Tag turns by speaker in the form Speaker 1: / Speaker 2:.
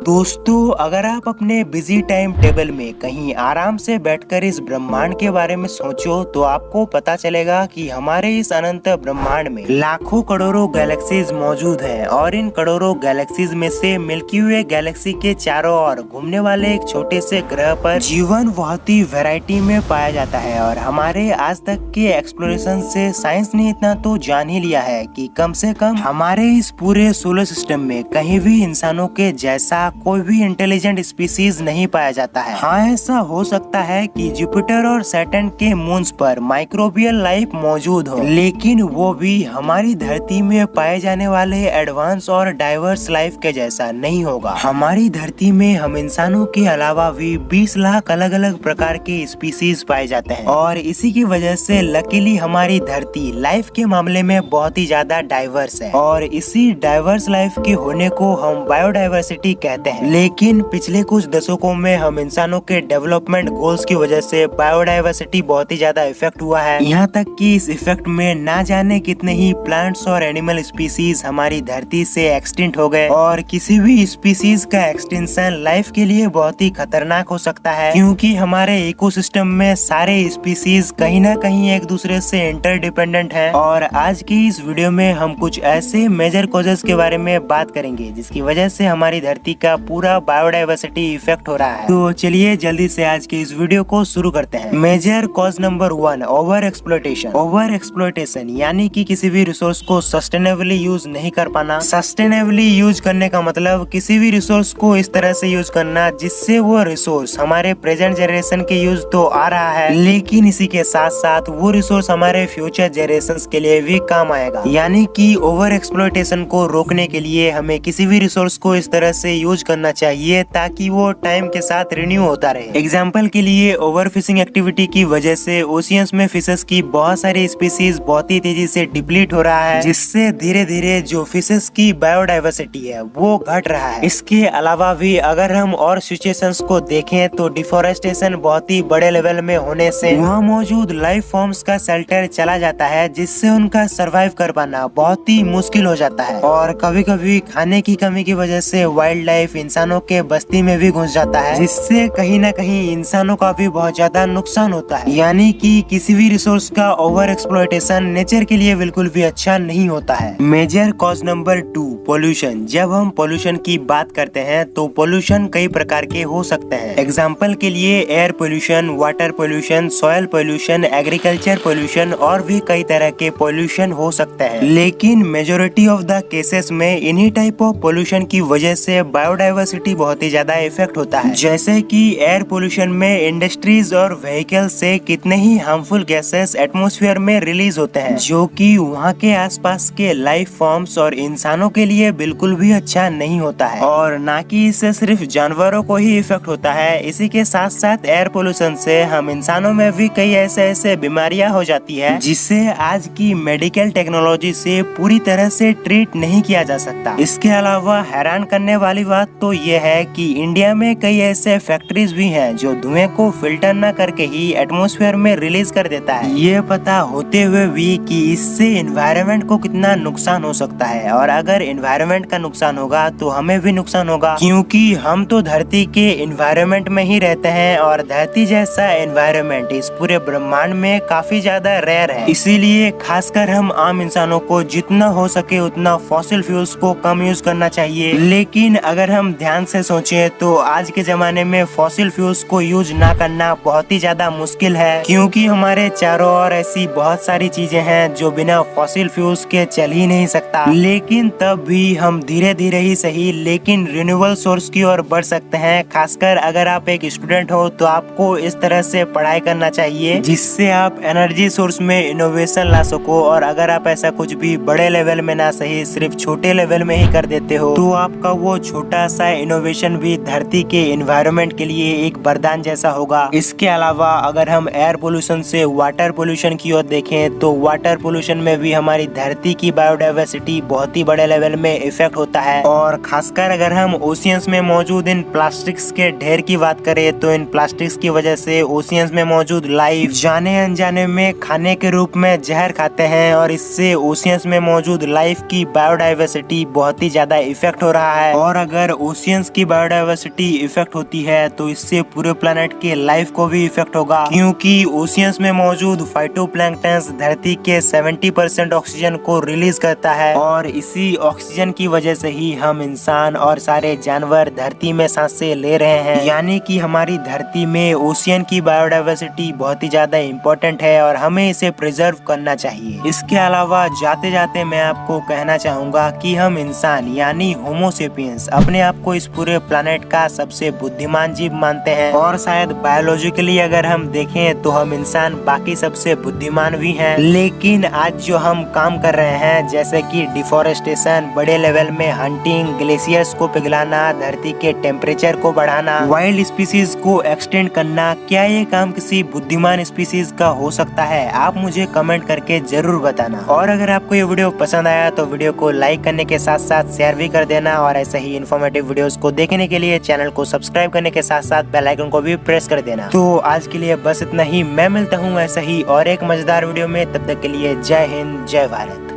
Speaker 1: दोस्तों, अगर आप अपने बिजी टाइम टेबल में कहीं आराम से बैठकर इस ब्रह्मांड के बारे में सोचो तो आपको पता चलेगा कि हमारे इस अनंत ब्रह्मांड में लाखों करोड़ों गैलेक्सीज मौजूद हैं और इन करोड़ों गैलेक्सीज में से मिल्की वे गैलेक्सी के चारों ओर घूमने वाले एक छोटे से ग्रह पर जीवन बहुत ही वैरायटी में पाया जाता है। और हमारे आज तक के एक्सप्लोरेशन से साइंस ने इतना तो जान ही लिया है कि कम से कम हमारे इस पूरे सोलर सिस्टम में कहीं भी इंसानों के जैसा कोई भी इंटेलिजेंट स्पीसीज नहीं पाया जाता है। हाँ, ऐसा हो सकता है कि जुपिटर और सैटर्न के मून्स पर माइक्रोबियल लाइफ मौजूद हो, लेकिन वो भी हमारी धरती में पाए जाने वाले एडवांस और डाइवर्स लाइफ के जैसा नहीं होगा। हमारी धरती में हम इंसानों के अलावा भी 20 लाख अलग अलग प्रकार के स्पीसीज पाए जाते हैं और इसी की वजह से लकीली हमारी धरती लाइफ के मामले में बहुत ही ज्यादा डाइवर्स है और इसी डाइवर्स लाइफ के होने को हम बायोडाइवर्सिटी कहते हैं। लेकिन पिछले कुछ दशकों में हम इंसानों के डेवलपमेंट गोल्स की वजह से बायोडाइवर्सिटी बहुत ही ज्यादा इफेक्ट हुआ है। यहाँ तक कि इस इफेक्ट में ना जाने कितने ही प्लांट्स और एनिमल स्पीसीज हमारी धरती से एक्सटिंक्ट हो गए और किसी भी स्पीसीज का एक्सटिंक्शन लाइफ के लिए बहुत ही खतरनाक हो सकता है, क्योंकि हमारे इकोसिस्टम में सारे स्पीसीज कहीं ना कहीं एक दूसरे से इंटरडिपेंडेंट है। और आज की इस वीडियो में हम कुछ ऐसे मेजर कॉजेस के बारे में बात करेंगे जिसकी वजह से हमारी धरती का पूरा बायोडाइवर्सिटी इफेक्ट हो रहा है। तो चलिए जल्दी से आज के इस वीडियो को शुरू करते हैं। Major cause number 1, over exploitation. Over exploitation यानी कि किसी भी रिसोर्स को सस्टेनेबली यूज नहीं कर पाना। सस्टेनेबली यूज करने का मतलब किसी भी रिसोर्स को इस तरह से यूज करना जिससे वो रिसोर्स हमारे प्रेजेंट जनरेशन के यूज तो आ रहा है, लेकिन इसी के साथ साथ वो रिसोर्स हमारे फ्यूचर जनरेशन के लिए भी काम आएगा। यानी कि ओवर एक्सप्लॉयटेशन को रोकने के लिए हमें किसी भी रिसोर्स को इस तरह से यूज करना चाहिए ताकि वो टाइम के साथ रिन्यू होता रहे। एग्जाम्पल के लिए ओवर फिशिंग एक्टिविटी की वजह से ओशियंस में फिशेस की बहुत सारी स्पीसीज बहुत ही तेजी से डिप्लीट हो रहा है, जिससे धीरे धीरे जो फिशेस की बायोडाइवर्सिटी है वो घट रहा है। इसके अलावा भी अगर हम और सिचुएशंस को देखें तो डिफोरेस्टेशन बहुत ही बड़े लेवल में होने से वहाँ मौजूद लाइफ फॉर्म्स का शेल्टर चला जाता है, जिससे उनका सरवाइव कर पाना बहुत ही मुश्किल हो जाता है। और कभी कभी खाने की कमी की वजह से वाइल्ड लाइफ इंसानों के बस्ती में भी घुस जाता है, जिससे कहीं ना कहीं इंसानों का भी बहुत ज्यादा नुकसान होता है। यानी कि किसी भी रिसोर्स का ओवर एक्सप्लॉयटेशन नेचर के लिए बिल्कुल भी अच्छा नहीं होता है। Major cause number 2, pollution. जब हम पोल्यूशन की बात करते हैं तो पोल्यूशन कई प्रकार के हो सकते हैं। एग्जाम्पल के लिए air pollution, water pollution, soil pollution, agriculture pollution और भी कई तरह के पोल्यूशन हो सकते हैं। लेकिन मेजोरिटी ऑफ द केसेस में इन्हीं टाइप ऑफ पोल्यूशन की वजह से बायोडाइवर्सिटी बहुत ही ज्यादा इफेक्ट होता है। जैसे कि एयर पोल्यूशन में इंडस्ट्रीज और व्हीकल से कितने ही हार्मफुल गैसेस एटमॉस्फेयर में रिलीज होते हैं, जो कि वहाँ के आसपास के लाइफ फॉर्म्स और इंसानों के लिए बिल्कुल भी अच्छा नहीं होता है। और ना कि इससे सिर्फ जानवरों को ही इफेक्ट होता है, इसी के साथ साथ एयर पोल्यूशन से हम इंसानों में भी कई ऐसे बीमारियां हो जाती है जिससे आज की मेडिकल टेक्नोलॉजी से पूरी तरह से ट्रीट नहीं किया जा सकता। इसके अलावा हैरान करने वाली बात तो ये है कि इंडिया में कई ऐसे फैक्ट्रीज भी हैं जो धुएं को फिल्टर न करके ही एटमॉस्फेयर में रिलीज कर देता है, ये पता होते हुए भी कि इससे एनवायरनमेंट को कितना नुकसान हो सकता है। और अगर एनवायरनमेंट का नुकसान होगा तो हमें भी नुकसान होगा, क्योंकि हम तो धरती के एनवायरनमेंट में ही रहते हैं और धरती जैसा एनवायरनमेंट इस पूरे ब्रह्मांड में काफी ज्यादा रेयर है। इसीलिए खासकर हम आम इंसानों को जितना हो सके उतना फॉसिल फ्यूल्स को कम यूज करना चाहिए। लेकिन अगर हम ध्यान से सोचें तो आज के जमाने में फॉसिल फ्यूल्स को यूज ना करना बहुत ही ज्यादा मुश्किल है, क्योंकि हमारे चारों ओर ऐसी बहुत सारी चीजें हैं जो बिना फॉसिल फ्यूल्स के चल ही नहीं सकता। लेकिन तब भी हम धीरे धीरे ही सही लेकिन रिन्यूएबल सोर्स की ओर बढ़ सकते हैं। खासकर अगर आप एक स्टूडेंट हो तो आपको इस तरह से पढ़ाई करना चाहिए जिससे आप एनर्जी सोर्स में इनोवेशन ला सको। और अगर आप ऐसा कुछ भी बड़े लेवल में ना सही सिर्फ छोटे लेवल में ही कर देते हो तो आपका वो छोटा छोटा सा इनोवेशन भी धरती के एनवायरनमेंट के लिए एक वरदान जैसा होगा। इसके अलावा अगर हम एयर पोल्यूशन से वाटर पोल्यूशन की ओर देखें तो वाटर पोल्यूशन में भी हमारी धरती की बायोडाइवर्सिटी बहुत ही बड़े लेवल में इफेक्ट होता है। और खासकर अगर हम ओशियंस में मौजूद इन प्लास्टिक्स के ढेर की बात करें तो इन प्लास्टिक्स की वजह से ओशियंस में मौजूद लाइफ जाने अनजाने में खाने के रूप में जहर खाते हैं और इससे ओशियंस में मौजूद लाइफ की बायोडाइवर्सिटी बहुत ही ज्यादा इफेक्ट हो रहा है। और अगर ओशियंस की बायोडाइवर्सिटी इफेक्ट होती है तो इससे पूरे प्लेनेट के लाइफ को भी इफेक्ट होगा, क्योंकि ओशियंस में मौजूद फाइटोप्लैंक्टन्स धरती के 70% ऑक्सीजन को रिलीज करता है और इसी ऑक्सीजन की वजह से ही हम इंसान और सारे जानवर धरती में सांसें ले रहे हैं। यानी कि हमारी धरती में ओशियन की बायोडाइवर्सिटी बहुत ही ज्यादा इम्पोर्टेंट है और हमें इसे प्रिजर्व करना चाहिए। इसके अलावा जाते जाते मैं आपको कहना चाहूंगा कि हम इंसान यानी होमो सेपियंस अपने आप को इस पूरे प्लेनेट का सबसे बुद्धिमान जीव मानते हैं और शायद बायोलॉजिकली अगर हम देखें तो हम इंसान बाकी सबसे बुद्धिमान भी हैं। लेकिन आज जो हम काम कर रहे हैं जैसे कि डिफोरेस्टेशन, बड़े लेवल में हंटिंग, ग्लेशियर्स को पिघलाना, धरती के टेम्परेचर को बढ़ाना, वाइल्ड स्पीसीज को एक्सटेंड करना, क्या ये काम किसी बुद्धिमान स्पीसीज का हो सकता है? आप मुझे कमेंट करके जरूर बताना। और अगर आपको ये वीडियो पसंद आया तो वीडियो को लाइक करने के साथ साथ शेयर भी कर देना और ऐसे ही इन्फॉर्मेटिव वीडियोस को देखने के लिए चैनल को सब्सक्राइब करने के साथ साथ बेल आइकन को भी प्रेस कर देना। तो आज के लिए बस इतना ही। मैं मिलता हूँ ऐसे ही और एक मजेदार वीडियो में, तब तक के लिए जय हिंद, जय भारत।